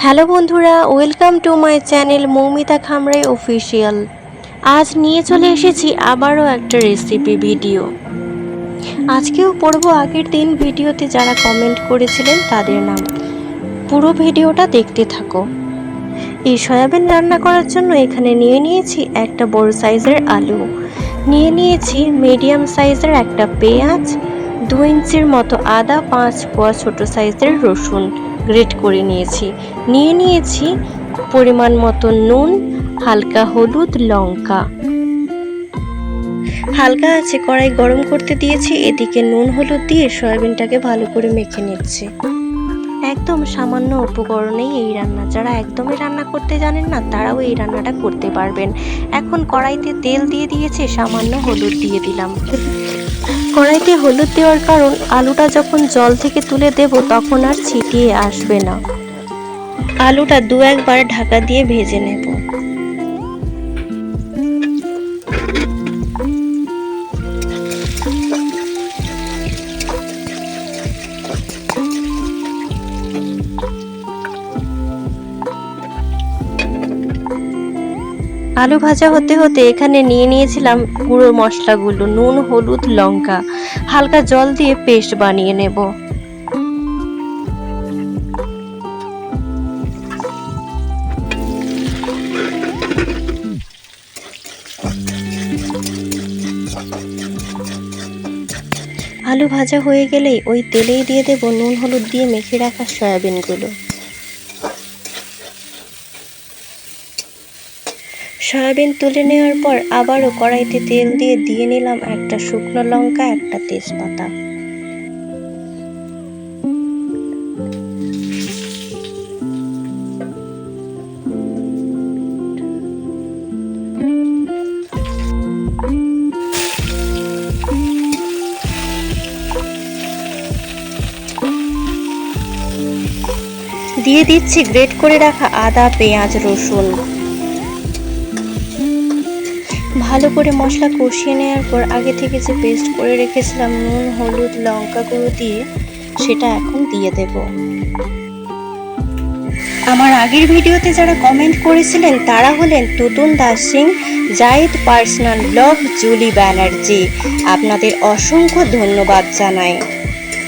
Hello বন্ধুরা, welcome to my channel Moumita Khamrai official. আজ নিয়ে চলে এসেছি আবারও একটা রেসিপি ভিডিও। আজকেও পড়ব আগের দিন ভিডিওতে যারা কমেন্ট করেছিলেন তাদের নাম। পুরো ভিডিওটা দেখতে থাকো। এই সয়াবিন রান্না করার জন্য এখানে নিয়ে নিয়েছি একটা বড় সাইজের আলু, নিয়ে নিয়েছি মিডিয়াম সাইজের একটা পেঁয়াজ, 2 ইঞ্চির মতো আদা, 5 কোয়া ছোট সাইজের রসুন গ্রেট করে নিয়ে নিয়েছি পরিমাণ মতো নুন, হালকা হলুদ, লঙ্কা। হালকা আছে কড়াই গরম করতে দিয়েছি। এদিকে নুন হলুদ দিয়ে সয়াবিনটাকে ভালো করে মেখে নিচ্ছি। একদম সামান্য উপকরণেই এই রান্না। যারা একদমই রান্না করতে জানেন না তারাও এই রান্নাটা করতে পারবেন। এখন কড়াইতে তেল দিয়ে দিয়েছি, সামান্য হলুদ দিয়ে দিলাম। কড়াইতে হলুদ দেওয়ার কারণ আলুটা যখন জল থেকে তুলে দেব তখন আর ছিটিয়ে আসবে না। আলুটা 2-1 বার ঢাকা দিয়ে ভেজে নেব। আলু ভাজা হতে হতে এখানে নিয়ে নিয়েছিলাম গুঁড়ো মশলাগুলো, নুন, হলুদ, লঙ্কা। হালকা জল দিয়ে পেস্ট বানিয়ে নেব। আলু ভাজা হয়ে গেলেই ওই তেলেই দিয়ে দেব নুন হলুদ দিয়ে মেখে রাখা সয়াবিনগুলো। সয়াবিন তুলে নেওয়ার পর আবারও কড়াইতে তেল দিয়ে নিলাম একটা শুকনো লঙ্কা, একটা তেজপাতা। দিয়ে দিচ্ছি গ্রেট করে রাখা আদা, পেঁয়াজ, রসুন। ভালো করে মশলা কষিয়ে নেওয়ার পর আগে থেকে যে পেস্ট করে রেখেছিলাম নুন, হলুদ, লঙ্কা গুঁড়ো দিয়ে সেটা এখন দিয়ে দেব। আমার আগের ভিডিওতে যারা কমেন্ট করেছিলেন তারা হলেন Tutun Das Singh, Zahid personal blog, Julie Banerjee. আপনাদের অসংখ্য ধন্যবাদ জানাই।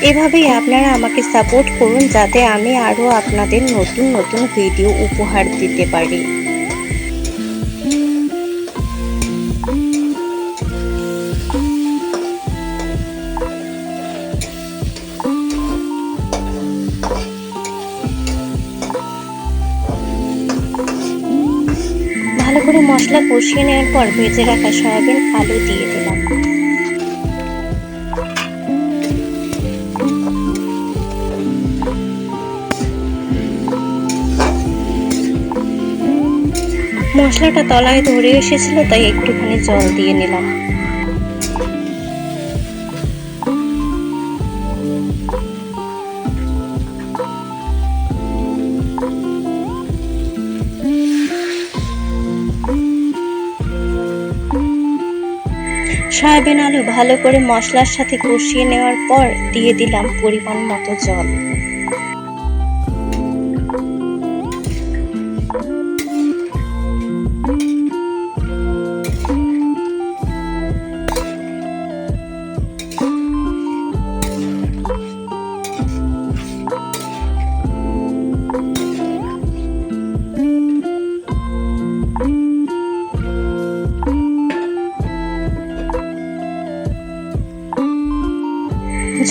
এভাবেই আপনারা আমাকে সাপোর্ট করুন যাতে আমি আরও আপনাদের নতুন নতুন ভিডিও উপহার দিতে পারি। ভালো করে মশলা কষিয়ে নেওয়ার পর ভেজে রাখা সয়াবিন, আলু দিয়ে দিলাম। মশলাটা তলায় ধরে এসেছিল তাই একটুখানি জল দিয়ে নিলাম। সয়াবিন আলু ভালো করে মশলার সাথে কষিয়ে নেওয়ার পর দিয়ে দিলাম পরিমাণ মতো জল।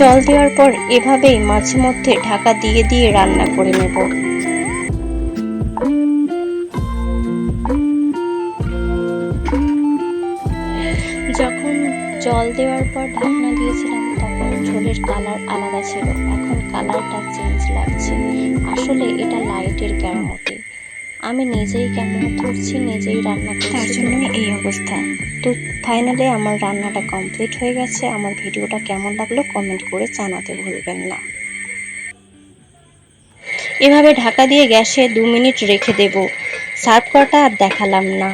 জল দেওয়ার পর এভাবেই মাঝে মধ্যে ঢাকা দিয়ে রান্না করে নেব। যখন জল দেওয়ার পর ঢাকনা দিয়েছিলাম তখন ঝোলের কালার আলাদা ছিল, এখন কালারটা চেঞ্জ লাগছে। আসলে এটা লাইটের কেরামতি। আমি নিজেই ক্যামেরা ধরছি, নিজেই রান্না করছি, তার জন্যই এই অবস্থা। তো ফাইনালি আমার রান্নাটা কমপ্লিট হয়ে গেছে। আমার ভিডিওটা কেমন লাগলো কমেন্ট করে জানাতে ভুলবেন না। এভাবে ঢাকা দিয়ে গ্যাসে 2 মিনিট রেখে দেব। সার্ভ করাটা আর দেখালাম না।